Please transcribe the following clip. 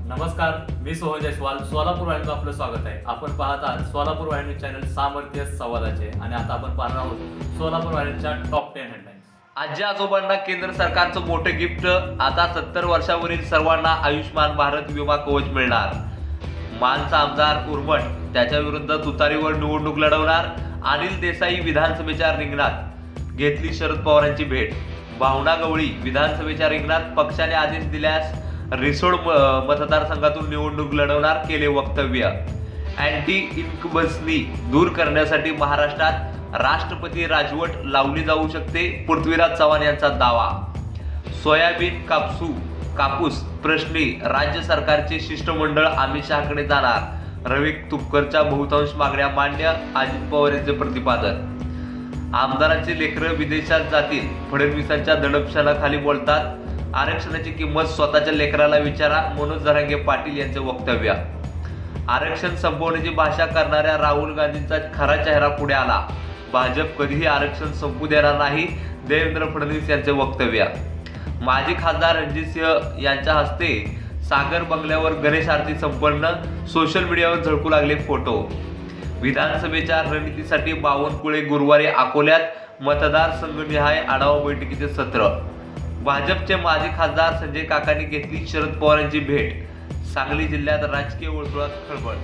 नमस्कार, मी सोहन जयस्वाल. सोलापूर वाहिनीचं आपलं स्वागत आहे. आपण पाहत आहात सोलापूर वाहिनी चॅनल सामर्थ्य संवादाचे आणि आता आपण पाहणार आहोत सोलापूर वाहिनीच्या टॉप 10 हेडलाईन्स. आजी आजोबांना केंद्र सरकारचं मोठे गिफ्ट. आता 70 वर्षावरील सर्वांना आयुष्मान भारत विमा कवच मिळणार. मानचा आमदार उर्मट त्याच्या विरुद्ध तुतारीवर निवडणूक लढवणार. अनिल देसाई विधानसभेच्या रिंगणात, घेतली शरद पवारांची भेट. भावना गवळी विधानसभेच्या रिंगणात, पक्षाने आदेश दिल्यास रिसोड मतदारसंघातून निवडणूक लढवणार, केले वक्तव्य. अँटी इन्कम्बन्सी दूर करण्यासाठी महाराष्ट्रात राष्ट्रपती राजवट लावली जाऊ शकते, पृथ्वीराज चव्हाण यांचा दावा. सोयाबीन कापूस प्रश्नी राज्य सरकारचे शिष्टमंडळ अमित शहाकडे जाणार. रवी तुपकरच्या बहुतांश मागण्या मान्य, अजित पवार यांचे प्रतिपादन. आमदारांचे लेकरं विदेशात जातील, फडणवीसांच्या दडपशालाखाली बोलतात. आरक्षणाची किंमत स्वतःच्या लेकराला विचारा, मनोज जरांगे पाटील यांचे वक्तव्य. आरक्षण संपवण्याची भाषा करणाऱ्या राहुल गांधींचा खरा चेहरा पुढे आला. भाजप कधीही आरक्षण संपू देणार नाही, देवेंद्र फडणवीस यांचे वक्तव्य. माजी खासदार रणजितसिंह यांच्या हस्ते सागर बंगल्यावर गणेश आरती संपन्न, सोशल मीडियावर झळकू लागले फोटो. विधानसभेच्या रणनीतीसाठी बावनकुळे गुरुवारी अकोल्यात, मतदारसंघनिहाय आढावा बैठकीचे सत्र. भाजपचे माजी खासदार संजय काकांनी घेतली शरद पवारांची भेट. सांगली जिल्ह्यात राजकीय वर्तुळात खळबळ.